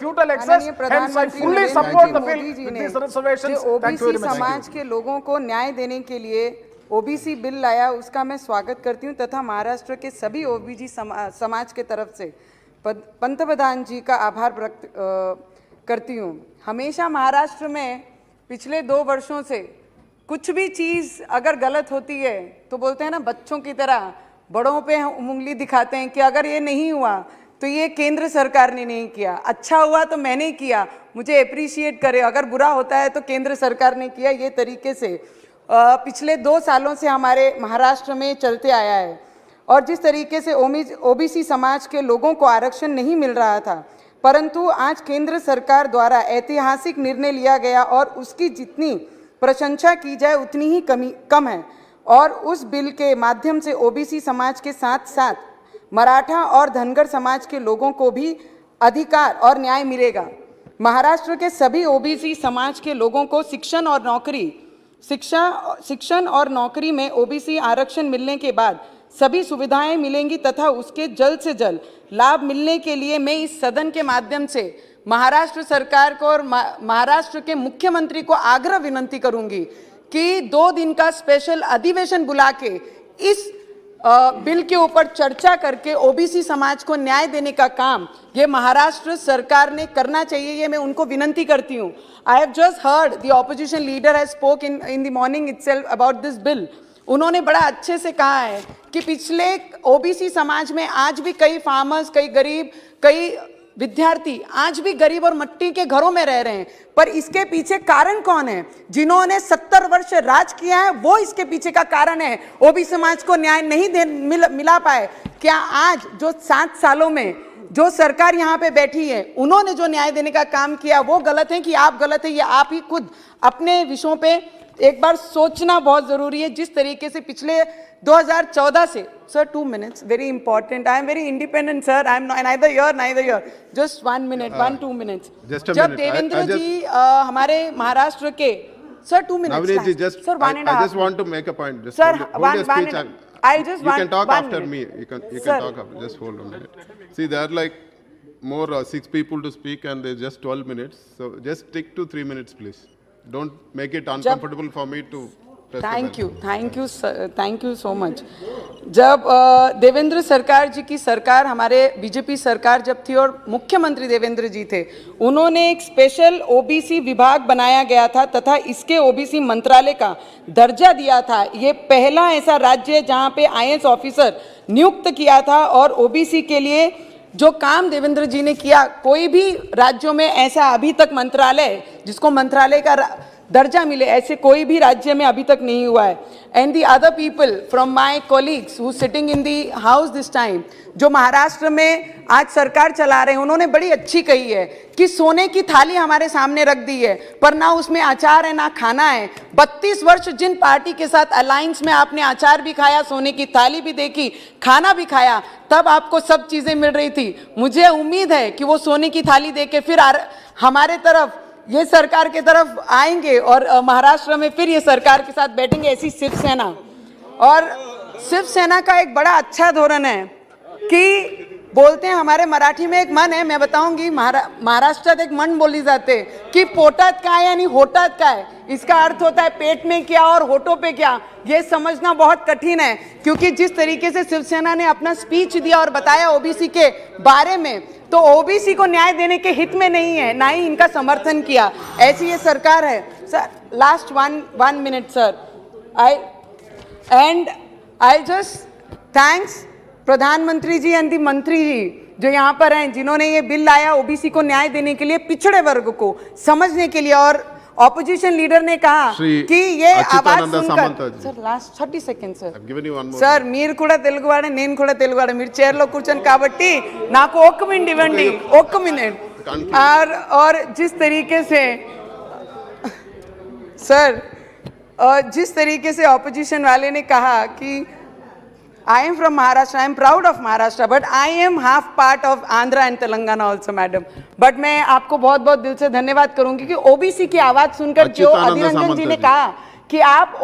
futile excess. Hence, I fully support the bill with these reservations. Thank you very much. समाज के लोगों को न्याय देने के लिए ओबीसी बिल लाया, उसका मैं स्वागत करती हूं तथा महाराष्ट्र के सभी ओबीसी समाज के तरफ से पंतप्रधान जी का आभार व्यक्त करती हूं। हमेशा महाराष्ट्र में पिछले 2 वर्षों से कुछ भी चीज़ अगर गलत होती है तो बोलते हैं ना, बच्चों की तरह बड़ों पे हम उंगली दिखाते हैं कि अगर ये नहीं हुआ तो ये केंद्र सरकार ने नहीं किया, अच्छा हुआ तो मैंने किया, मुझे अप्रिशिएट करे, अगर बुरा होता है तो केंद्र सरकार ने किया। ये तरीके से पिछले 2 सालों से हमारे महाराष्ट्र में चलते आया है। और जिस तरीके से ओबीसी समाज के लोगों को आरक्षण नहीं मिल रहा था, परंतु आज केंद्र सरकार द्वारा ऐतिहासिक निर्णय लिया गया और उसकी जितनी प्रशंसा की जाए उतनी ही कम है। और उस बिल के माध्यम से ओबीसी समाज के साथ साथ मराठा और धनगर समाज के लोगों को भी अधिकार और न्याय मिलेगा। महाराष्ट्र के सभी ओबीसी समाज के लोगों को शिक्षण और नौकरी में ओबीसी आरक्षण मिलने के बाद सभी सुविधाएं मिलेंगी तथा उसके जल्द से जल्द लाभ मिलने के लिए मैं इस सदन के माध्यम से महाराष्ट्र सरकार को और महाराष्ट्र के मुख्यमंत्री को आग्रह विनंती करूंगी कि 2 दिन का स्पेशल अधिवेशन बुला के इस बिल के ऊपर चर्चा करके ओबीसी समाज को न्याय देने का काम ये महाराष्ट्र सरकार ने करना चाहिए। ये मैं उनको विनंती करती हूँ। I have just heard the opposition leader has spoke in the morning itself about this bill. उन्होंने बड़ा अच्छे से कहा है कि पिछले ओबीसी समाज में आज भी कई फार्मर्स, कई गरीब, कई विद्यार्थी आज भी गरीब और मिट्टी के घरों में रह रहे हैं। पर इसके पीछे कारण कौन है? जिन्होंने 70 वर्ष राज किया है वो इसके पीछे का कारण है। ओबीसी समाज को न्याय नहीं मिला पाए। क्या आज जो 7 सालों में जो सरकार यहाँ पे बैठी है उन्होंने जो न्याय देने का काम किया वो गलत है कि आप गलत है? ये आप ही खुद अपने विषयों पे एक बार सोचना बहुत जरूरी है। जिस तरीके से पिछले 2014 से, sir 2 minutes, very important, I am very independent sir, I am neither here, just 1 minute, 1-2 minutes. जब देवेंद्र जी हमारे महाराष्ट्र के, sir 2 minutes, Navneet ji, just sir 1.5. I just want to make a point. Just sir, hold your speech and I'll just you can talk after 1 me. minute. You can Sir. talk after. Just hold a minute. See, there are like more 6 people to speak and there's just 12 minutes. So just stick to 3 minutes, please. Don't make it uncomfortable for me to. Thank you so much. जब देवेंद्र सरकार जी की सरकार, हमारे BJP सरकार जब थी और मुख्यमंत्री देवेंद्र जी थे, उन्होंने एक स्पेशल ओबीसी विभाग बनाया गया था तथा इसके ओबीसी मंत्रालय का दर्जा दिया था। ये पहला ऐसा राज्य है जहां पे आईएएस ऑफिसर नियुक्त किया था। और ओबीसी के लिए जो काम देवेंद्र जी ने किया, कोई भी राज्यों में ऐसा अभी तक मंत्रालय जिसको मंत्रालय का दर्जा मिले, ऐसे कोई भी राज्य में अभी तक नहीं हुआ है। And the other people from my colleagues who sitting in the house this time, जो महाराष्ट्र में आज सरकार चला रहे हैं, उन्होंने बड़ी अच्छी कही है कि सोने की थाली हमारे सामने रख दी है पर ना उसमें अचार है ना खाना है। 32 वर्ष जिन पार्टी के साथ अलायंस में आपने अचार भी खाया, सोने की थाली भी देखी, खाना भी खाया, तब आपको सब चीजें मिल रही थी। मुझे उम्मीद है कि वो सोने की थाली देके फिर हमारे तरफ, ये सरकार के तरफ आएंगे और महाराष्ट्र में फिर ये सरकार के साथ बैठेंगे। ऐसी शिवसेना, और शिवसेना का एक बड़ा अच्छा धोरण है कि बोलते हैं, हमारे मराठी में एक मन है, मैं बताऊंगी, महाराष्ट्रात एक मन बोली जाते कि पोटात काय यानी होटात काय। इसका अर्थ होता है पेट में क्या और होठों पे क्या। ये समझना बहुत कठिन है क्योंकि जिस तरीके से शिवसेना ने अपना स्पीच दिया और बताया ओबीसी के बारे में, तो ओबीसी को न्याय देने के हित में नहीं है, ना ही इनका समर्थन किया। ऐसी ये सरकार है। Sir last 1 minute sir, I just thanks प्रधानमंत्री जी एंड दी मंत्री जी जो यहाँ पर हैं, जिन्होंने ये बिल लाया ओबीसी को न्याय देने के लिए, पिछड़े वर्ग को समझने के लिए। और ऑपोजिशन लीडर ने कहा कि ये आवाज सुनकर, सर लास्ट 30 seconds सर మీరు కూడా తెలుగువాడే నేను కూడా తెలుగువాడే, మీరు చైర్ లో కూర్చొని కాబట్టి నాకు 1 minute ఇవ్వండి, 1 minute। और जिस तरीके से सर, जिस तरीके से ऑपोजिशन वाले ने कहा कि I am from Maharashtra, I am proud of Maharashtra, but I am half part of Andhra and Telangana also, madam. But मैं आपको बहुत बहुत दिल से धन्यवाद करूंगी कि ओबीसी की आवाज सुनकर जो अधीर रंजन जी ने कहा कि आप